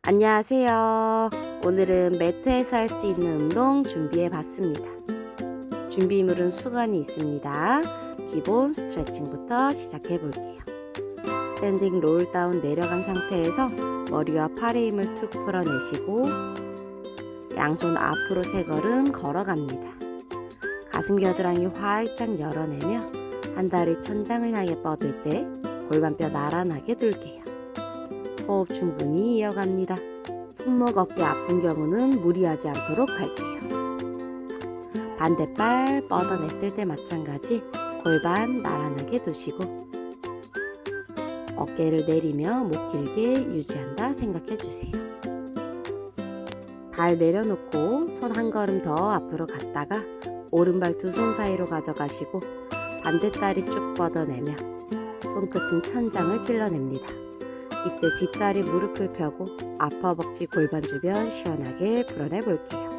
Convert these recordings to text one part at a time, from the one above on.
안녕하세요. 오늘은 매트에서 할 수 있는 운동 준비해 봤습니다. 준비물은 수건이 있습니다. 기본 스트레칭부터 시작해 볼게요. 스탠딩 롤 다운 내려간 상태에서 머리와 팔의 힘을 툭 풀어내시고 양손 앞으로 3걸음 걸어갑니다. 가슴 겨드랑이 활짝 열어내며 한 다리 천장을 향해 뻗을 때 골반뼈 나란하게 들게요. 호흡 충분히 이어갑니다. 손목 어깨 아픈 경우는 무리하지 않도록 할게요. 반대발 뻗어냈을 때 마찬가지 골반 나란하게 두시고 어깨를 내리며 목 길게 유지한다 생각해주세요. 발 내려놓고 손 한 걸음 더 앞으로 갔다가 오른발 두 손 사이로 가져가시고 반대다리 쭉 뻗어내며 손끝은 천장을 찔러냅니다. 이때 뒷다리 무릎을 펴고 앞 허벅지 골반 주변 시원하게 풀어내 볼게요.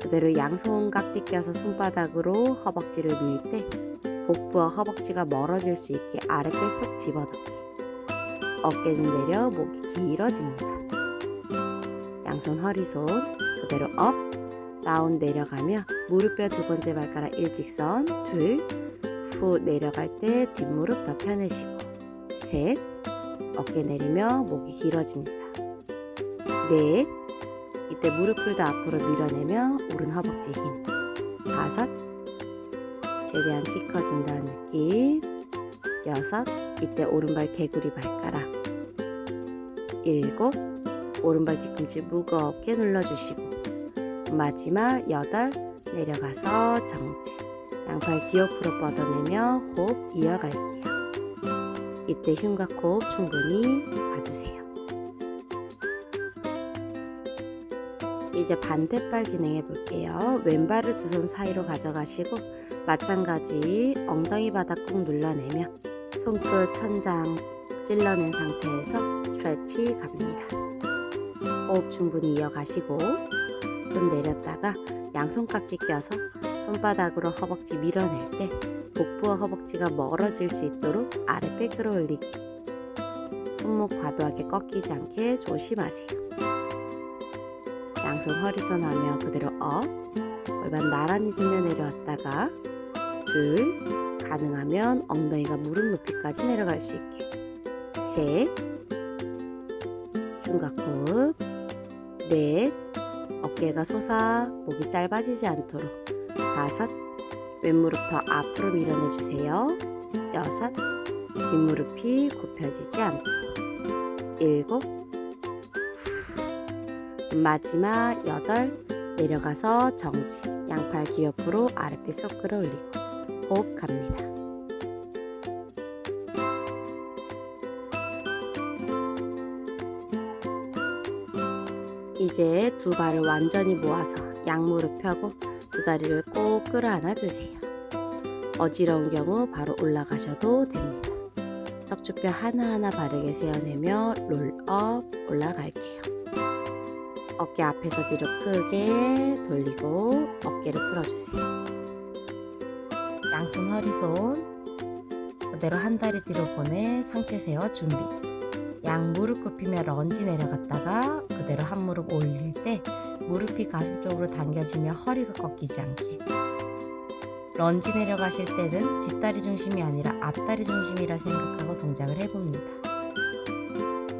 그대로 양손 깍지 껴서 손바닥으로 허벅지를 밀 때 복부와 허벅지가 멀어질 수 있게 아랫배 쏙 집어넣기. 어깨는 내려 목이 길어집니다. 양손 허리손 그대로 업, 다운 내려가며 무릎뼈 두 번째 발가락 일직선 둘, 후 내려갈 때 뒷무릎 더 펴내시고 셋, 어깨 내리며 목이 길어집니다. 넷, 이때 무릎을 더 앞으로 밀어내며 오른 허벅지 힘. 5, 최대한 키 커진다는 느낌. 6, 이때 오른발 개구리 발가락. 7, 오른발 뒤꿈치 무겁게 눌러주시고 마지막 8, 내려가서 정지. 양팔 귀옆으로 뻗어내며 호흡 이어갈게요. 이때 흉곽 호흡 충분히 봐주세요. 이제 반대발 진행해 볼게요. 왼발을 두 손 사이로 가져가시고 마찬가지 엉덩이 바닥 꾹 눌러내며 손끝 천장 찔러낸 상태에서 스트레치 갑니다. 호흡 충분히 이어가시고 손 내렸다가 양손 깍지 껴서 손바닥으로 허벅지 밀어낼 때 복부와 허벅지가 멀어질 수 있도록 아랫배 끌어올리기. 손목 과도하게 꺾이지 않게 조심하세요. 양손 허리손 하며 그대로 업, 골반 나란히 들며 내려왔다가 둘, 가능하면 엉덩이가 무릎 높이까지 내려갈 수 있게 셋, 흉곽 호흡 넷, 어깨가 솟아 목이 짧아지지 않도록 5, 왼무릎 더 앞으로 밀어내주세요. 6, 뒷무릎이 굽혀지지 않도록 7, 마지막 8, 내려가서 정지. 양팔 귀옆으로 아랫배 쏙 끌어올리고 호흡 갑니다. 이제 두 발을 완전히 모아서 양무릎 펴고 두 다리를 꼭 끌어안아 주세요. 어지러운 경우 바로 올라가셔도 됩니다. 척추뼈 하나하나 바르게 세워내며 롤업 올라갈게요. 어깨 앞에서 뒤로 크게 돌리고 어깨를 풀어주세요. 양손 허리손 그대로 한 다리 뒤로 보내 상체 세워 준비. 양 무릎 굽히며 런지 내려갔다가 그대로 한 무릎 올릴 때 무릎이 가슴 쪽으로 당겨지며 허리가 꺾이지 않게. 런지 내려가실 때는 뒷다리 중심이 아니라 앞다리 중심이라 생각하고 동작을 해봅니다.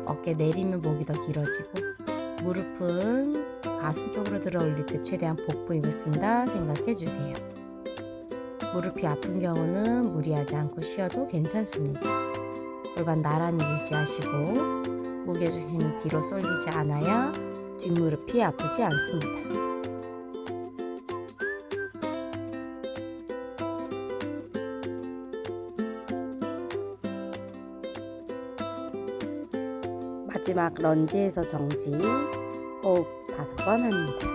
어깨 내리면 목이 더 길어지고 무릎은 가슴 쪽으로 들어 올릴 때 최대한 복부 힘을 쓴다 생각해주세요. 무릎이 아픈 경우는 무리하지 않고 쉬어도 괜찮습니다. 골반 나란히 유지하시고 무게중심이 뒤로 쏠리지 않아야 뒷무릎이 아프지 않습니다. 마지막 런지에서 정지, 호흡 5번 합니다.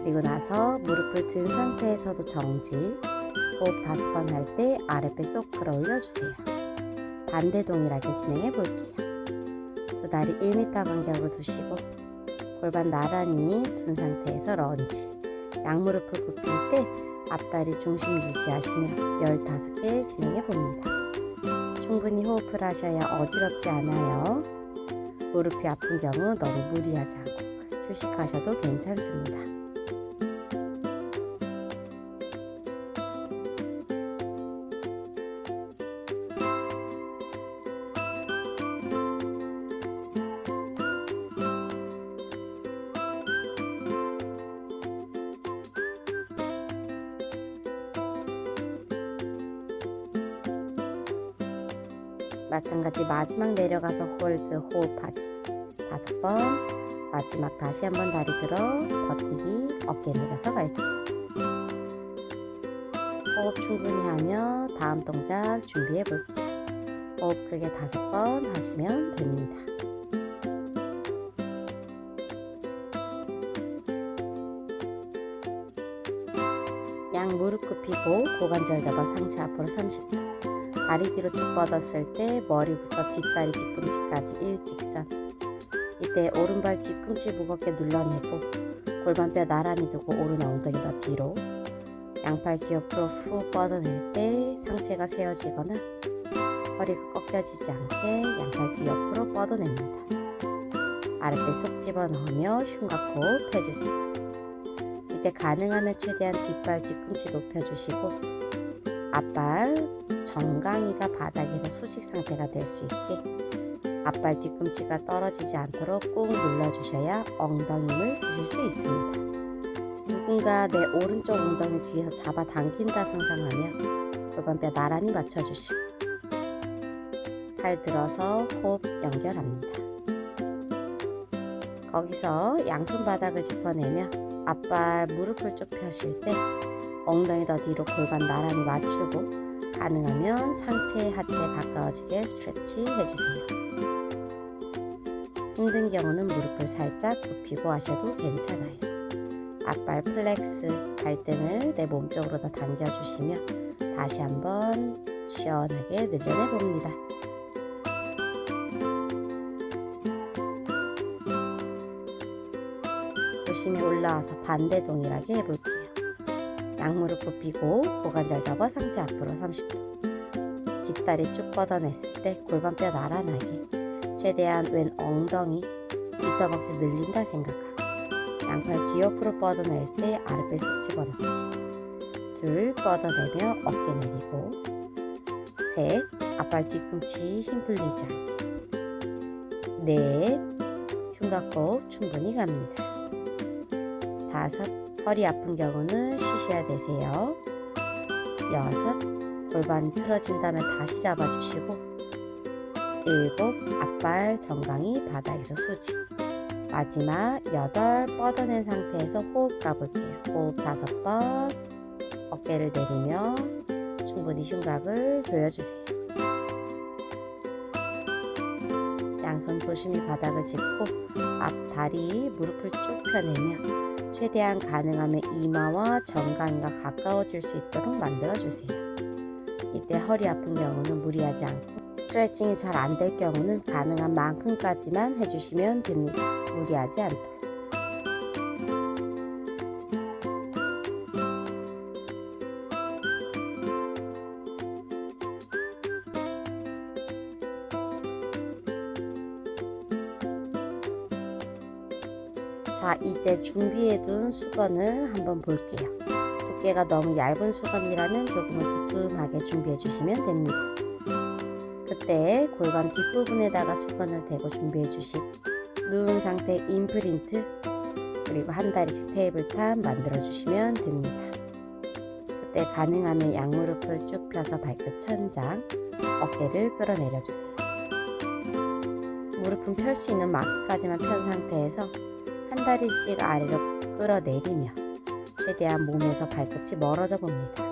그리고 나서 무릎을 든 상태에서도 정지, 호흡 5번 할 때 아랫배 쏙 끌어올려 주세요. 반대 동일하게 진행해 볼게요. 두 다리 1m 간격으로 두시고 골반 나란히 둔 상태에서 런지, 양무릎을 굽힐 때 앞다리 중심 유지하시며 15개 진행해 봅니다. 충분히 호흡을 하셔야 어지럽지 않아요. 무릎이 아픈 경우 너무 무리하지 않고 휴식하셔도 괜찮습니다. 마찬가지 마지막 내려가서 홀드 호흡하기 5번, 마지막 다시 한번 다리 들어 버티기, 어깨 내려서 갈게요. 호흡 충분히 하며 다음 동작 준비해 볼게요. 호흡 크게 5번 하시면 됩니다. 양 무릎 굽히고 고관절 잡아 상체 앞으로 30도. 다리 뒤로 쭉 뻗었을 때 머리부터 뒷다리 뒤꿈치까지 일직선. 이때 오른발 뒤꿈치 무겁게 눌러내고 골반뼈 나란히 두고 오른 엉덩이 더 뒤로. 양팔 뒤 옆으로 후 뻗어낼 때 상체가 세워지거나 허리가 꺾여지지 않게 양팔 뒤 옆으로 뻗어냅니다. 아랫배 쏙 집어넣으며 흉곽 호흡 해주세요. 이때 가능하면 최대한 뒷발 뒤꿈치 높여주시고 앞발 정강이가 바닥에서 수직 상태가 될 수 있게 앞발 뒤꿈치가 떨어지지 않도록 꾹 눌러주셔야 엉덩이 힘을 쓰실 수 있습니다. 누군가 내 오른쪽 엉덩이 뒤에서 잡아 당긴다 상상하며 골반뼈 나란히 맞춰주시고 팔 들어서 호흡 연결합니다. 거기서 양손 바닥을 짚어내며 앞발 무릎을 쭉 펴실 때 엉덩이 더 뒤로 골반 나란히 맞추고 가능하면 상체 하체에 가까워지게 스트레치 해주세요. 힘든 경우는 무릎을 살짝 굽히고 하셔도 괜찮아요. 앞발 플렉스, 발등을 내 몸쪽으로 더 당겨주시며 다시 한번 시원하게 늘려내 봅니다. 조심히 올라와서 반대 동일하게 해볼게요. 양무릎 굽히고 고관절 접어 상체 앞으로 30도. 뒷다리 쭉 뻗어냈을 때 골반뼈 나란하게 최대한 왼 엉덩이 뒷허벅지 늘린다 생각하고 양팔 뒤 옆으로 뻗어낼 때 아랫배 쏙 집어넣기. 둘, 뻗어내며 어깨 내리고. 셋, 앞발 뒤꿈치 힘 풀리지 않게. 넷, 흉곽호흡 충분히 갑니다. 다섯, 허리 아픈 경우는 쉬셔야 되세요. 여섯, 골반이 틀어진다면 다시 잡아주시고. 일곱, 앞발 정강이 바닥에서 수직. 마지막 8, 뻗어낸 상태에서 호흡 가볼게요. 호흡 5번, 어깨를 내리며 충분히 흉곽을 조여주세요. 양손 조심히 바닥을 짚고 앞 다리 무릎을 쭉 펴내며 최대한 가능하면 이마와 정강이가 가까워질 수 있도록 만들어주세요. 이때 허리 아픈 경우는 무리하지 않고 스트레칭이 잘 안 될 경우는 가능한 만큼까지만 해주시면 됩니다. 무리하지 않도록. 자, 이제 준비해둔 수건을 한번 볼게요. 두께가 너무 얇은 수건이라면 조금은 두툼하게 준비해주시면 됩니다. 그때 골반 뒷부분에다가 수건을 대고 준비해주시고 누운 상태 임프린트 그리고 한 다리씩 테이블탑 만들어주시면 됩니다. 그때 가능하면 양무릎을 쭉 펴서 발끝 천장, 어깨를 끌어내려주세요. 무릎은 펼 수 있는 만큼까지만 편 상태에서 한 다리씩 아래로 끌어내리며 최대한 몸에서 발끝이 멀어져 봅니다.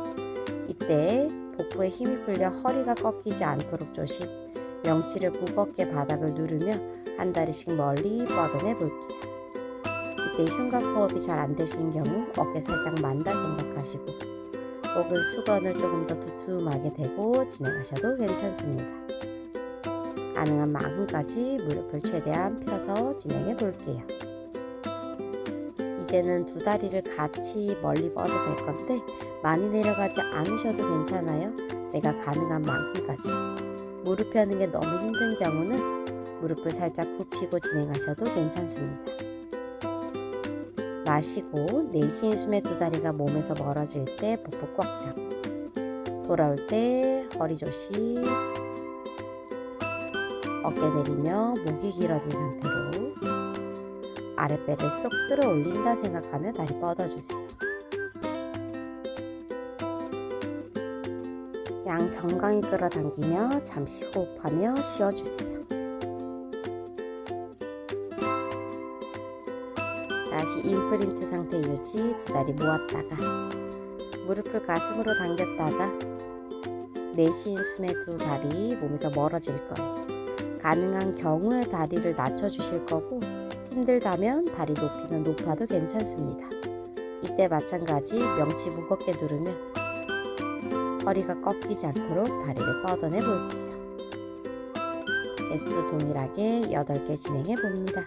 이때 복부에 힘이 풀려 허리가 꺾이지 않도록 조심, 명치를 무겁게 바닥을 누르며 한 다리씩 멀리 뻗어내 볼게요. 이때 흉곽 호흡이 잘 안 되시는 경우 어깨 살짝 만다 생각하시고 혹은 수건을 조금 더 두툼하게 대고 진행하셔도 괜찮습니다. 가능한 만큼까지 무릎을 최대한 펴서 진행해 볼게요. 이제는 두 다리를 같이 멀리 뻗어낼 건데 많이 내려가지 않으셔도 괜찮아요. 내가 가능한 만큼까지. 무릎 펴는 게 너무 힘든 경우는 무릎을 살짝 굽히고 진행하셔도 괜찮습니다. 마시고 내쉬는 숨에 두 다리가 몸에서 멀어질 때 복부 꽉 잡고 돌아올 때 허리 조심, 어깨 내리며 목이 길어진 상태로 아랫배를 쏙 끌어올린다 생각하며 다리 뻗어주세요. 양 정강이 끌어당기며 잠시 호흡하며 쉬어주세요. 다시 인프린트 상태 유지, 두 다리 모았다가 무릎을 가슴으로 당겼다가 내쉬는 숨에 두 다리 몸에서 멀어질 거예요. 가능한 경우에 다리를 낮춰주실 거고 힘들다면 다리 높이는 높아도 괜찮습니다. 이때 마찬가지 명치 무겁게 누르며 허리가 꺾이지 않도록 다리를 뻗어내 볼게요. 개수 동일하게 8개 진행해 봅니다.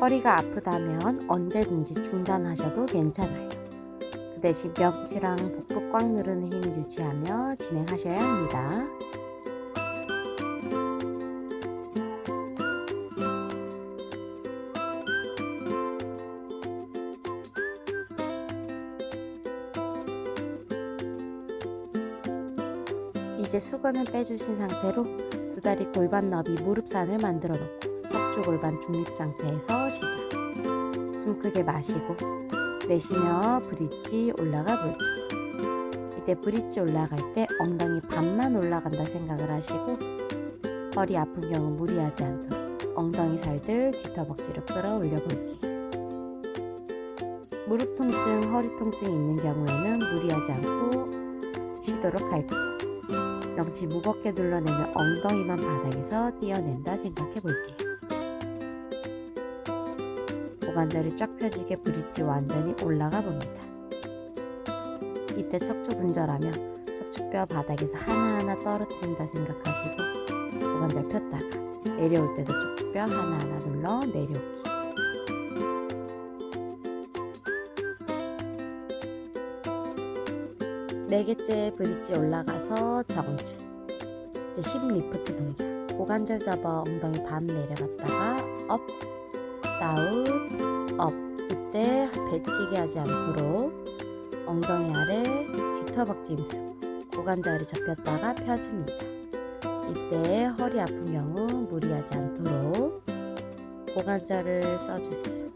허리가 아프다면 언제든지 중단하셔도 괜찮아요. 그 대신 명치랑 복부 꽉 누르는 힘 유지하며 진행하셔야 합니다. 이제 수건을 빼주신 상태로 두 다리 골반 너비 무릎산을 만들어 놓고 척추 골반 중립 상태에서 시작. 숨 크게 마시고 내쉬며 브릿지 올라가 볼게요. 이때 브릿지 올라갈 때 엉덩이 반만 올라간다 생각을 하시고 허리 아픈 경우 무리하지 않도록 엉덩이 살들 뒤터벅지로 끌어올려 볼게요. 무릎 통증, 허리 통증이 있는 경우에는 무리하지 않고 쉬도록 할게요. 명치 무겁게 눌러내며 엉덩이만 바닥에서 떼어낸다 생각해 볼게요. 고관절이 쫙 펴지게 브릿지 완전히 올라가 봅니다. 이때 척추 분절하며 척추뼈 바닥에서 하나하나 떨어뜨린다 생각하시고 고관절 폈다가 내려올 때도 척추뼈 하나하나 눌러 내려오기. 네 개째 브릿지 올라가서 정지. 이제 힙 리프트 동작. 고관절 잡아 엉덩이 반 내려갔다가 업, 다운, 업. 이때 배치기 하지 않도록 엉덩이 아래 뒤터벅지 힘쓰고 고관절이 접혔다가 펴집니다. 이때 허리 아픈 경우 무리하지 않도록 고관절을 써주세요.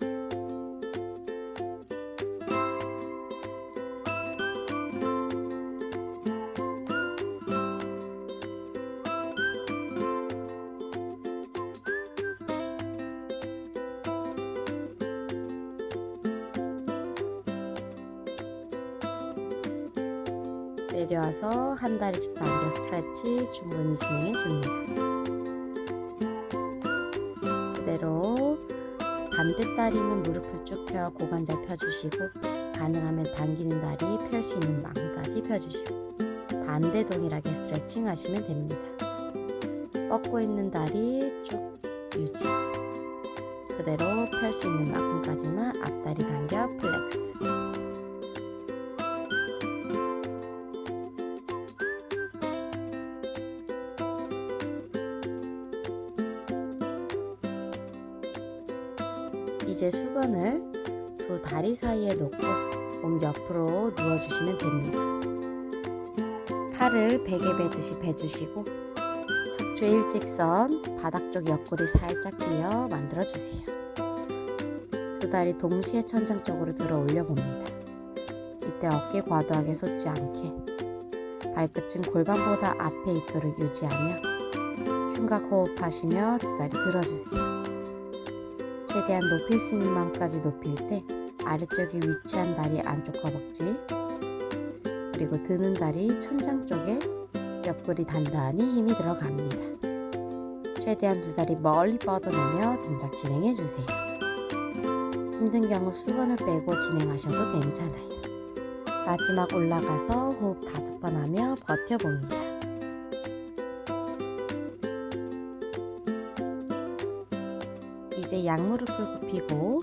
내려와서 한 다리씩 당겨 스트레치 충분히 진행해 줍니다. 그대로 반대 다리는 무릎을 쭉 펴 고관절 펴주시고 가능하면 당기는 다리 펼 수 있는 만큼까지 펴주시고 반대 동일하게 스트레칭 하시면 됩니다. 뻗고 있는 다리 쭉 유지. 그대로 펼 수 있는 만큼까지만 앞다리 당겨 플렉스. 이제 수건을 두 다리 사이에 놓고 몸 옆으로 누워주시면 됩니다. 팔을 베개 베듯이 베주시고 척추 일직선, 바닥 쪽 옆구리 살짝 띄어 만들어주세요. 두 다리 동시에 천장 쪽으로 들어 올려봅니다. 이때 어깨 과도하게 솟지 않게 발끝은 골반보다 앞에 있도록 유지하며 흉곽 호흡하시며 두 다리 들어주세요. 최대한 높일 수 있는 만큼까지 높일 때 아래쪽에 위치한 다리 안쪽 허벅지 그리고 드는 다리 천장 쪽에 옆구리 단단히 힘이 들어갑니다. 최대한 두 다리 멀리 뻗어내며 동작 진행해 주세요. 힘든 경우 수건을 빼고 진행하셔도 괜찮아요. 마지막 올라가서 호흡 5번 하며 버텨봅니다. 이제 양무릎을 굽히고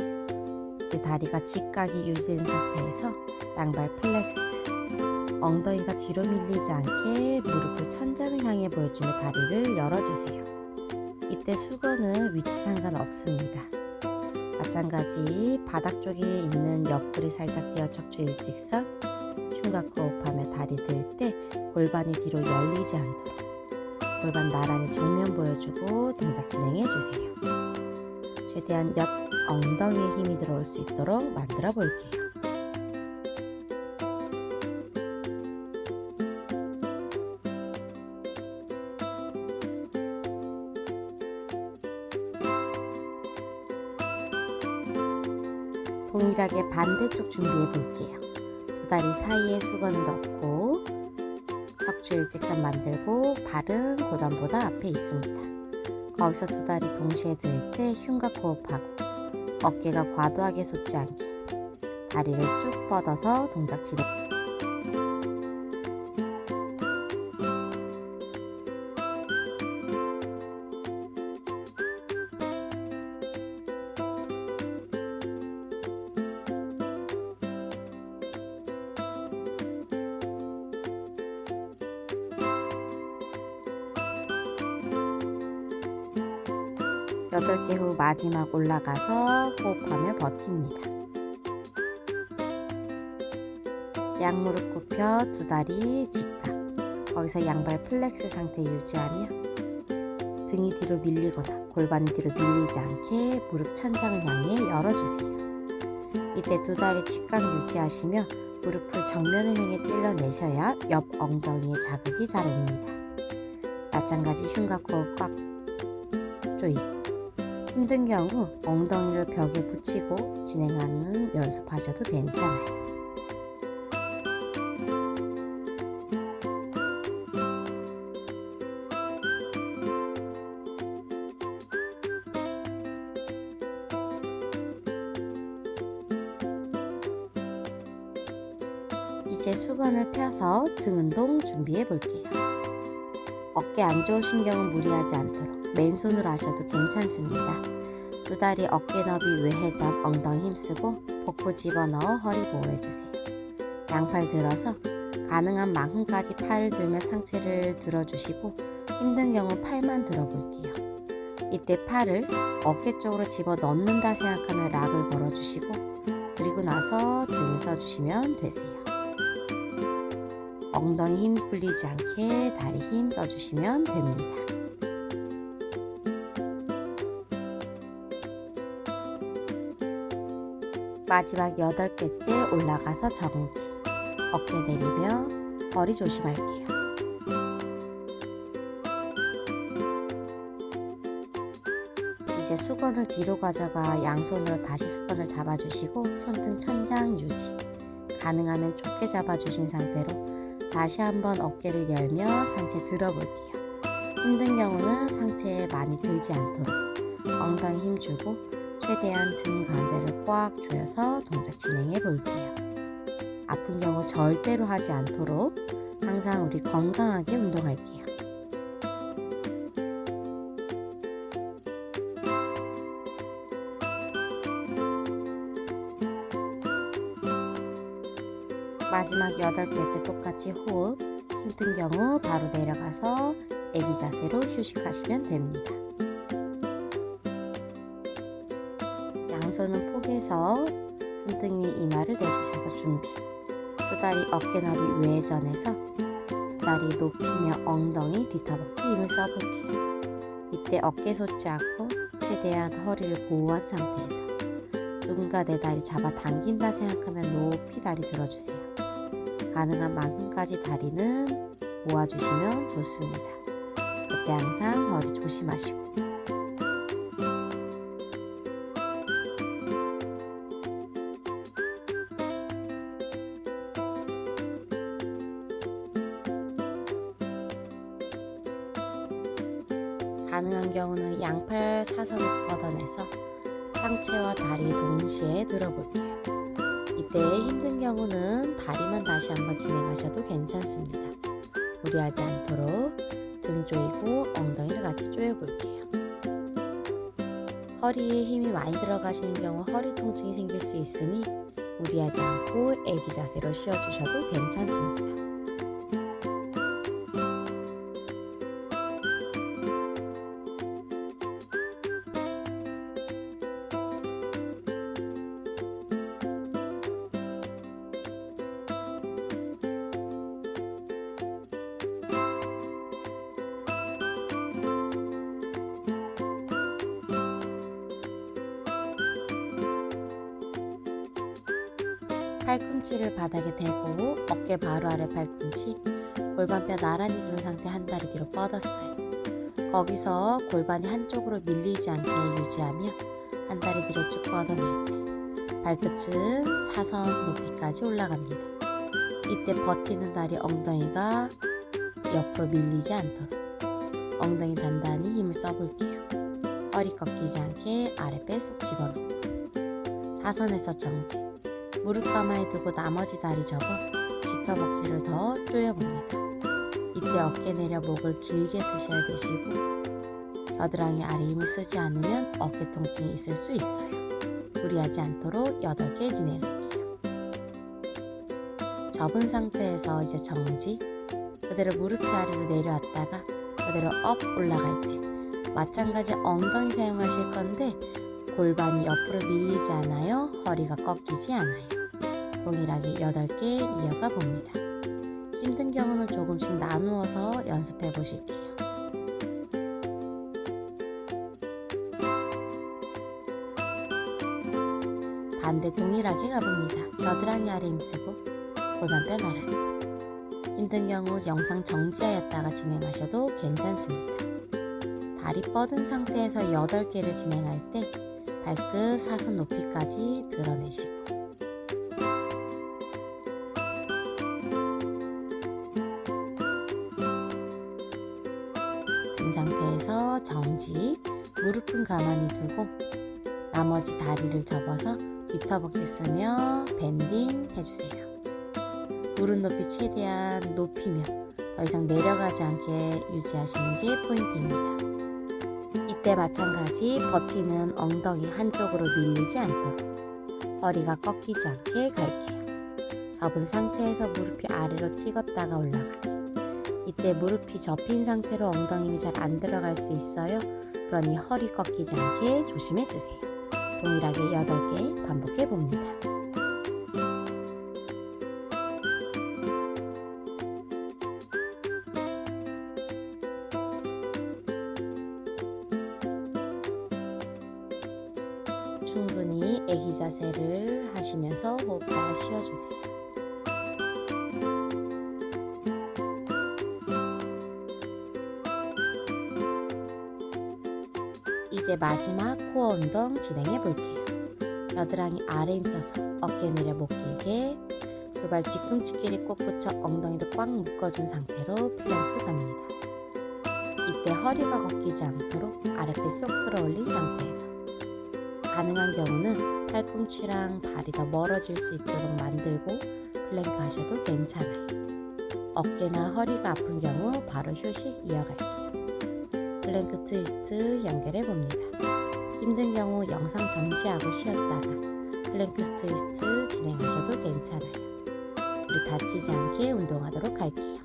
다리가 직각이 유지된 상태에서 양발 플렉스, 엉덩이가 뒤로 밀리지 않게 무릎을 천장을 향해 보여주며 다리를 열어주세요. 이때 수건은 위치 상관없습니다. 마찬가지 바닥 쪽에 있는 옆구리 살짝 띄어 척추 일직선, 흉곽 호흡하며 다리 들 때 골반이 뒤로 열리지 않도록 골반 나란히 정면 보여주고 동작 진행해 주세요. 최대한 옆 엉덩이에 힘이 들어올 수 있도록 만들어 볼게요. 동일하게 반대쪽 준비해 볼게요. 두 다리 사이에 수건을 넣고 척추 일직선 만들고 발은 골반보다 앞에 있습니다. 거기서 두 다리 동시에 들 때 흉곽 호흡하고 어깨가 과도하게 솟지 않게 다리를 쭉 뻗어서 동작 진행. 여덟 개 후 마지막 올라가서 호흡하며 버팁니다. 양무릎 굽혀 두 다리 직각. 거기서 양발 플렉스 상태 유지하며 등이 뒤로 밀리거나 골반이 뒤로 밀리지 않게 무릎 천장을 향해 열어주세요. 이때 두 다리 직각 유지하시며 무릎을 정면을 향해 찔러내셔야 옆 엉덩이에 자극이 잘 옵니다. 마찬가지 흉곽 호흡 꽉 조이고 힘든 경우 엉덩이를 벽에 붙이고 진행하는 연습하셔도 괜찮아요. 이제 수건을 펴서 등 운동 준비해 볼게요. 어깨 안 좋으신 경우 무리하지 않도록 맨손으로 하셔도 괜찮습니다. 두 다리 어깨 너비 외회전 엉덩이 힘쓰고 복부 집어넣어 허리 보호해주세요. 양팔 들어서 가능한 만큼까지 팔을 들며 상체를 들어주시고 힘든 경우 팔만 들어볼게요. 이때 팔을 어깨 쪽으로 집어넣는다 생각하며 락을 걸어주시고 그리고 나서 등을 써주시면 되세요. 엉덩이 힘 풀리지 않게 다리 힘 써주시면 됩니다. 마지막 8개째 올라가서 정지. 어깨 내리며 허리 조심할게요. 이제 수건을 뒤로 가져가 양손으로 다시 수건을 잡아주시고 손등 천장 유지. 가능하면 좁게 잡아주신 상태로 다시 한번 어깨를 열며 상체 들어볼게요. 힘든 경우는 상체에 많이 들지 않도록 엉덩이 힘주고 최대한 등 가운데를 꽉 조여서 동작 진행해 볼게요. 아픈 경우 절대로 하지 않도록 항상 우리 건강하게 운동할게요. 마지막 8개째 똑같이 호흡. 힘든 경우 바로 내려가서 애기 자세로 휴식하시면 됩니다. 양손은 포개서 손등 위에 이마를 대주셔서 준비. 두 다리 어깨 너비 외전해서 두 다리 높이며 엉덩이 뒤터벅지 힘을 써볼게요. 이때 어깨 솟지 않고 최대한 허리를 보호한 상태에서 누군가 내 다리 잡아 당긴다 생각하면 높이 다리 들어주세요. 가능한 만큼까지 다리는 모아주시면 좋습니다. 그때 항상 허리 조심하시고 가능한 경우는 양팔 사선을 뻗어내서 상체와 다리 동시에 들어볼게요. 이때 힘든 경우는 다리만 다시 한번 진행하셔도 괜찮습니다. 무리하지 않도록 등 조이고 엉덩이를 같이 조여볼게요. 허리에 힘이 많이 들어가시는 경우 허리 통증이 생길 수 있으니 무리하지 않고 애기 자세로 쉬어주셔도 괜찮습니다. 팔꿈치를 바닥에 대고 어깨 바로 아래 팔꿈치, 골반뼈 나란히 둔 상태 한 다리 뒤로 뻗었어요. 거기서 골반이 한쪽으로 밀리지 않게 유지하며 한 다리 뒤로 쭉 뻗어낼 때 발끝은 사선 높이까지 올라갑니다. 이때 버티는 다리 엉덩이가 옆으로 밀리지 않도록 엉덩이 단단히 힘을 써볼게요. 허리 꺾이지 않게 아랫배 쏙 집어넣고 사선에서 정지, 무릎 가만히 두고 나머지 다리 접어 뒤터벅지를 더 조여봅니다. 이때 어깨 내려 목을 길게 쓰셔야 되시고 겨드랑이 아래 힘을 쓰지 않으면 어깨 통증이 있을 수 있어요. 무리하지 않도록 8개 진행할게요. 접은 상태에서 이제 정지, 그대로 무릎 아래로 내려왔다가 그대로 업 올라갈 때 마찬가지 엉덩이 사용하실 건데 골반이 옆으로 밀리지 않아요. 허리가 꺾이지 않아요. 동일하게 8개 이어가 봅니다. 힘든 경우는 조금씩 나누어서 연습해 보실게요. 반대 동일하게 가봅니다. 겨드랑이 아래 힘쓰고 골반뼈 나란히. 힘든 경우 영상 정지하였다가 진행하셔도 괜찮습니다. 다리 뻗은 상태에서 8개를 진행할 때 발끝 사선 높이까지 드러내시고 든 상태에서 정지, 무릎은 가만히 두고 나머지 다리를 접어서 뒤터벅지 쓰며 밴딩 해주세요. 무릎 높이 최대한 높이며 더 이상 내려가지 않게 유지하시는 게 포인트입니다. 이때 마찬가지 버티는 엉덩이 한쪽으로 밀리지 않도록 허리가 꺾이지 않게 갈게요. 접은 상태에서 무릎이 아래로 찍었다가 올라가기. 이때 무릎이 접힌 상태로 엉덩이 힘이 잘 안 들어갈 수 있어요. 그러니 허리 꺾이지 않게 조심해 주세요. 동일하게 8개 반복해 봅니다. 충분히 애기 자세를 하시면서 호흡 잘 쉬어주세요. 이제 마지막 코어 운동 진행해 볼게요. 겨드랑이 아래 힘써서 어깨 내려 목 길게, 두 발 뒤꿈치끼리 꼭 붙여 엉덩이도 꽉 묶어준 상태로 플랭크 갑니다. 이때 허리가 꺾이지 않도록 아랫배 쏙 끌어올린 상태에서 가능한 경우는 팔꿈치랑 발이 더 멀어질 수 있도록 만들고 플랭크 하셔도 괜찮아요. 어깨나 허리가 아픈 경우 바로 휴식 이어갈게요. 플랭크 트위스트 연결해 봅니다. 힘든 경우 영상 정지하고 쉬었다가 플랭크 트위스트 진행하셔도 괜찮아요. 우리 다치지 않게 운동하도록 할게요.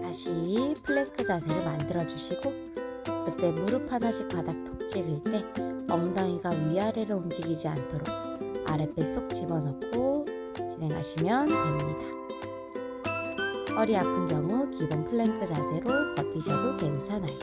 다시 플랭크 자세를 만들어 주시고 그때 무릎 하나씩 바닥 톡 찍을 때 엉덩이가 위아래로 움직이지 않도록 아랫배 쏙 집어넣고 진행하시면 됩니다. 허리 아픈 경우 기본 플랭크 자세로 버티셔도 괜찮아요.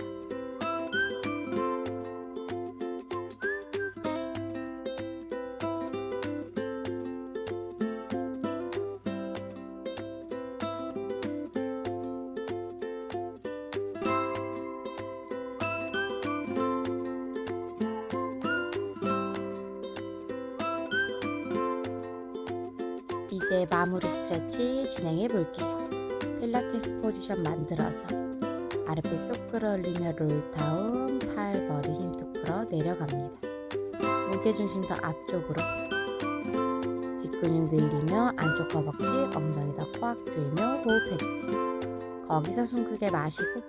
이제 마무리 스트레치 진행해 볼게요. 필라테스 포지션 만들어서 아랫배 쏙 끌어올리며 롤다운, 팔, 머리 힘 뚝 풀어 내려갑니다. 무게중심 더 앞쪽으로, 뒷근육 늘리며 안쪽 허벅지, 엉덩이 더 꽉 조이며 호흡해주세요. 거기서 숨 크게 마시고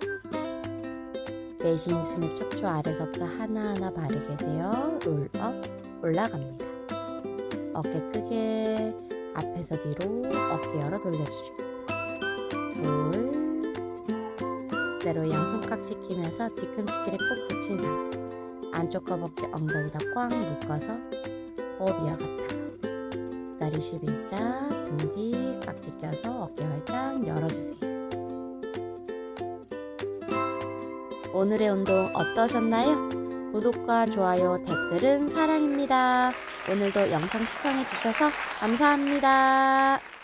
내쉬는 숨에 척추 아래서부터 하나하나 바르게 세요. 롤업 올라갑니다. 어깨 크게 앞에서 뒤로 어깨 열어 돌려주시고 둘, 그대로 양손 깍지 끼면서 뒤꿈치끼리 꼭 붙인 상태, 안쪽 허벅지 엉덩이다 꽉 묶어서 호흡 이어갔다가 두 다리 11자 등 뒤 깍지 껴서 어깨 활짝 열어주세요. 오늘의 운동 어떠셨나요? 구독과 좋아요, 댓글은 사랑입니다. 오늘도 영상 시청해주셔서 감사합니다.